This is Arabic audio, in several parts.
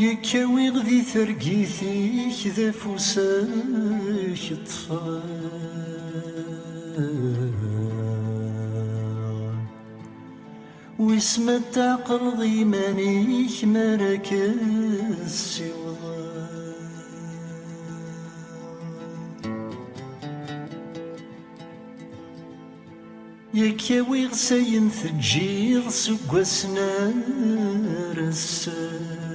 يكاوي غدي ترقيثيك ذا فوساك الطفال واسم تعقل ضيمانيك مركز سوى يكاوي غساين تجيغ سقوا سنار السال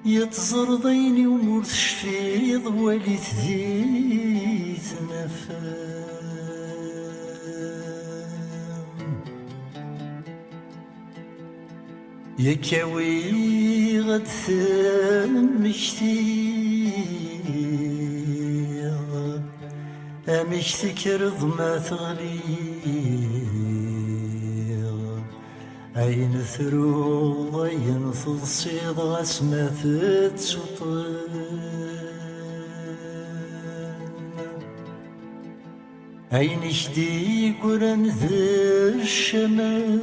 يتزر ضيني ومور تشفيض ولي تذي تنفام يكاوي غد ثمشتي أمشتي كرض ما تغلي أين ثرو ضين تصيد غسمة تسطن أين شدي قرن ذا الشمال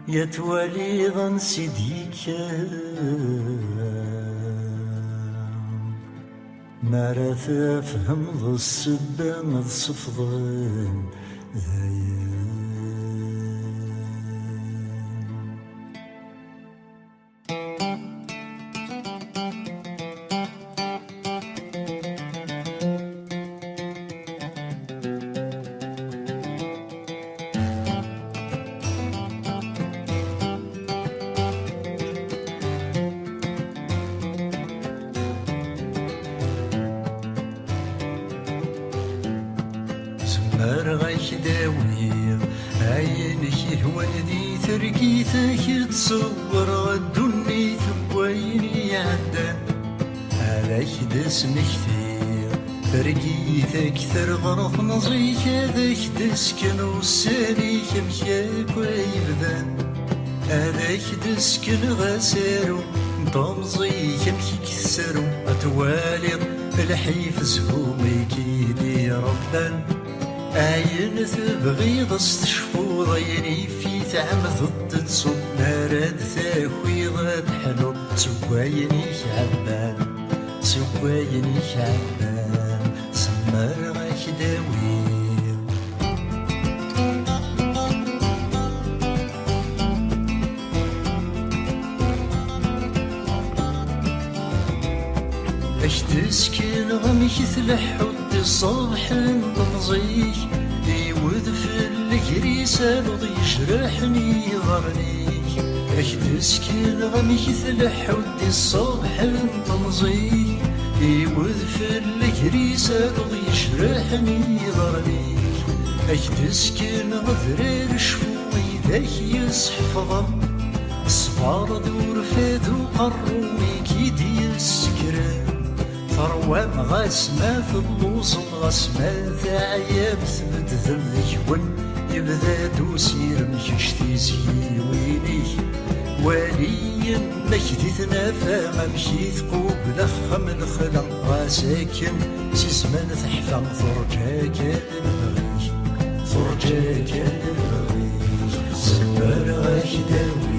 يتولي ظن سيديك ما رث أفهم ذو السبة مذ صفضان مرغيك داوي عينك هو الذي ترقيتك تصور غدوني ثويني عدان عليك دسم كثير ترقيتك ترغرف نظيك هذاك دسكن وساليك مشاك ويبدان هذاك دسكن غسارو طمزيك مشي كسرو أتوالي الحيف زهومي كيدي ربان عين تبغي تشفو ضيني في تعمد تصب نارد تاكوي غاد حلو سوايني شعبان سوايني شعبان سمر غاك داوي اش تسكن غمك تلحو الصبح نضمزيك يود في الكريسة لضي يجرحني ظرنيك اش تسكن غمك تلح ودي الصبح نضمزيك يود في الكريسة لضي يجرحني ظرنيك اش تسكن غذرير شفوي ذاك يسحفظم الصبار دور فات وقروي كيدي السكران ثروام غاسمة في اللوصم غاسمة تعيب ثبت ذنك ون يبدا دوسير مشتي زيويني والي مكدي تنافى ممشي ثقوب لخم الخلق غاساكن سيزمان تحفى ثرجاك المغيش ثرجاك المغيش سبر غاك داوي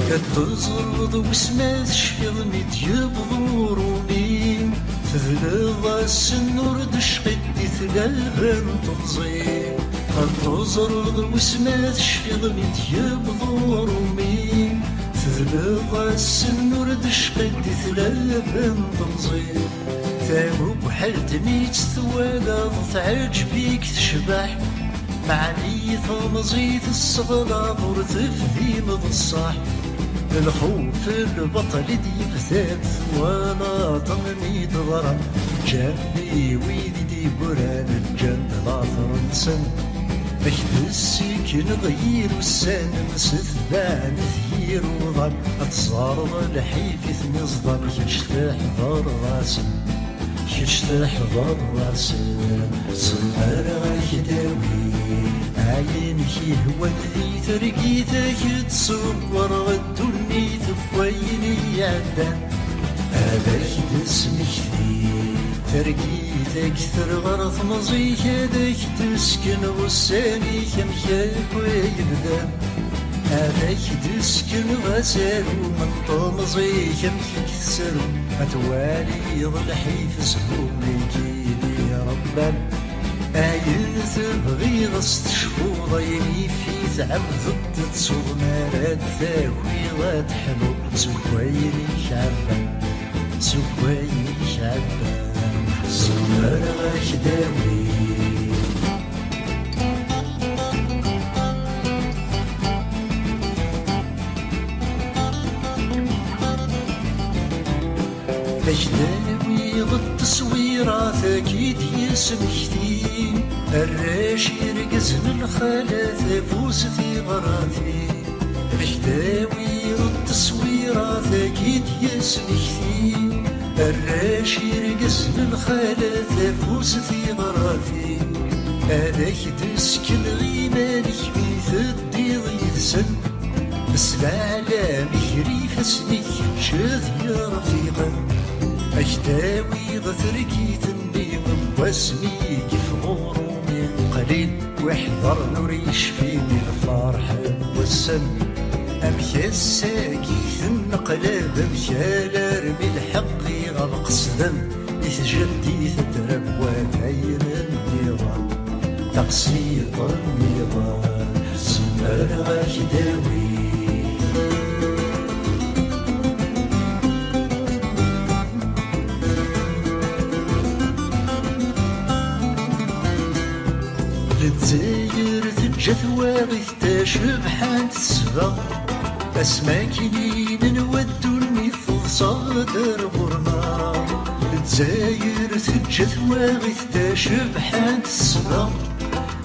كتزرد وسما تشفيض ميت يبضوروني تذلض السنور دشقد ثلابن تنظيم كتزرد وسما تشفيض ميت يبضوروني تذلض السنور دشقد ثلابن تنظيم ثاو بحالتني تستوالى تعجبيك تشبح معني ثمزيت الصغلى ورتفدي مضصح الخوف البطل دي بذات وانا طمني ضرر جنبي ويدي بران الجنة لا فرنسن السكن غير والسان مستثبان ثير وضم أتصارض الحيف نصدم يشتاح ضر راسم يشتاح ضر راسم صنهر غيداوي عين هو ذي ترقيتك تصور غدوني تفويني عدان هذاك دسمك ذي ترقيتك ترغرث مزيك هذاك تسكن غساني كمشاك ويبدا هذاك تسكن غسالو من طمزي كمشاك تسرو أتوالي ضلحي في سهولك يا ربان أين تبغي غستشفو ضيني في تعب ضد تصوغ مراد ثاوي غتحلو سكويني شعبان سكويني شعبان صغر غشداوي غشداوي ضد تصويرات أكيد يسمحتين الراش يرقز من الخالات فوستي غراتي غشداوي ضد تصويرات أكيد يسمحتين الراش يرقز للخالة فوستي غراتي هذاك تسكن غيمانك بيث الديض يتسن بس العالم يريف اسمك شاذ يا رفيقا أجداوي غتركيت النيم واسمي كيف غورو من قليل واحذر نور يشفيني الفرح والسن أمشي الساكيث النقلاب أمشي لارمي الحقي غالقصدا يتجدي تدرب وبين النظام تقصير النظام سمر غشداوي للدزاير تجث واغث تشبحان تسبغ أسماكني نودوني في صدر غرنا الجزاير تجث واغث تشبحان السبا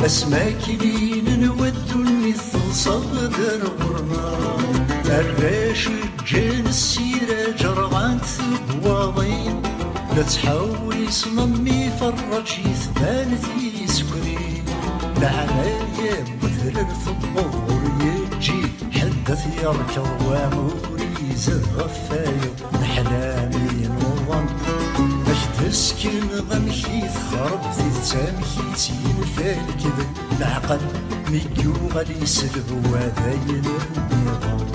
أسماكني نودوني في صدر غرنا الراش جان السيرة جرعان ثبواضين لا تحاول صممي فرج يثبان في سكري لعنايا مثل الثبور يجي حدث يركض وعموري زاد غفايو نحلامي نوضن باش تسكن غمشي تخرب في تسامحي تينفال كذب العقل ميكو غادي يسلب وذاين النظام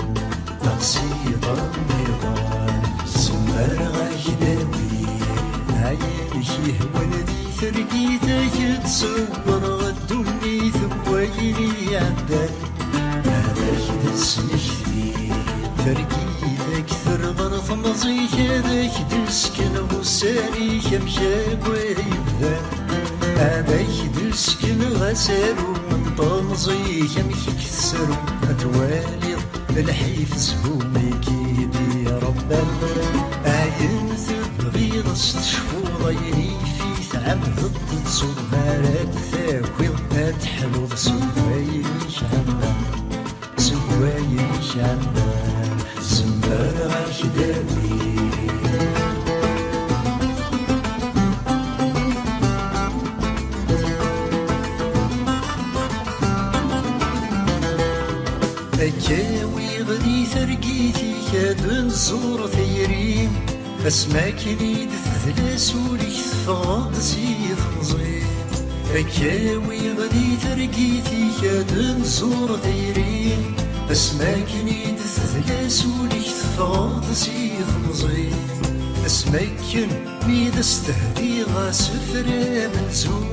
تقصيد النظام سمر غايداوي عينك يهون ذي ترقيتك تصور غدوني ثبويني عدان هذاك دسمك ذي ترقيتك ثرغر مزيك هذاك دسكن غساني كمشاك ويبدا هذاك دسكن غسالو من طمزي كمشاك تسرو أتوالي الحيف زهومي كيدي يا ربان عين تبغي غستشفو ضيني في تعب ضد تصور مالك ثاوي تحلو سوايني شعبان سوايني شعبان سمر غشداوي أكاوي غدي ثرقيتي كاد نزور ثيرين أسماكني دثلاس وليك ثغاض سيث مزيد أكاوي غدي ثرقيتي كاد نزور ثيرين أسماكني دثلاس وليك ثغاض سيث مزيد أسماكن ميد استهدي غاسفر منزوم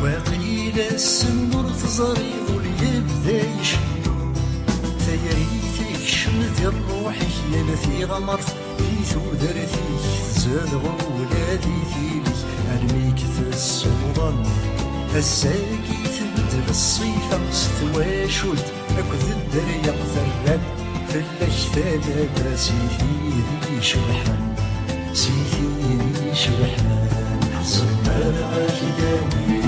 وقيل السنور تزريض ليبدا يشنو ثيريتك شمت الروح ينثي غمرت في ثودرتي تزاد غولادي فيك أرميك السلطان الساقي تبدل الصيفة ستواشد أكد الدريا ثرب في الأجتاد سيثي ذي شبحان سيثي ذي شبحان صمر غشداوي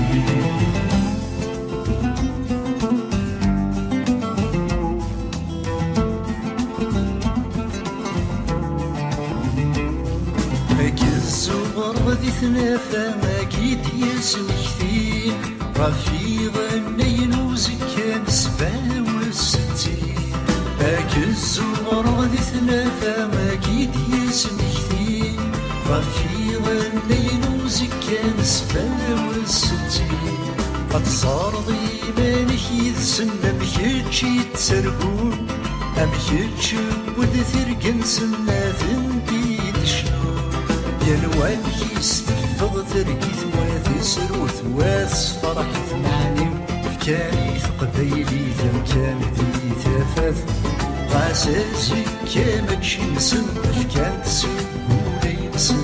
غادي تنافى أكيد ياسمك ثين رفيق النين وزكان 67 أكل الزمر غادي تنافى أكيد ياسمك ثين رفيق النين وزكان 67 أتصارض إيمانك يتسنى مكيتشي تسرقون أمكيتش ود ثرقن سناثن بيد شنو يلوان يستفغ ثرقيت واثي سروث واث فرحت معني فكاني قبيلي ثمكان ذي ثافث غاسازي كامتشي نسن فكان تسيبولي نسن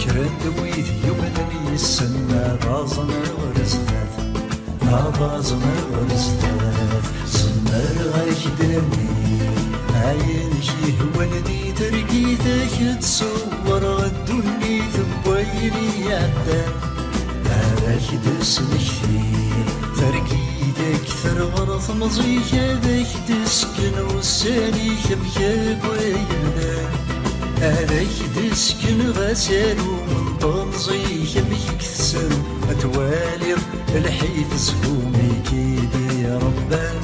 كران دويد يومنا يسنى غازنا ورزدات غازنا ورزدات سنر غايك دامي عين شي ولدي ترقيتك تصور غدوني ثبويني عدان هذاك دسمك فيه ترقيتك ثرغرث مزيك هذاك تسكن والساني كمكاك ويلدان هذاك تسكن غسالو من طنزيك ميك تسالو أتوالي الحيف زهومي كيدي يا ربان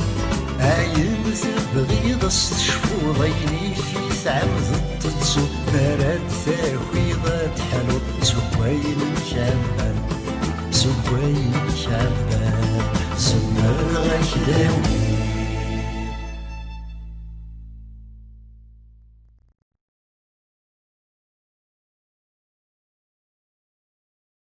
عين تبغي تشفو ضيني في ثعم ضد تصو مراد ثاوي ضد حلو زوين شابان زوين شابان زمر غيك داوي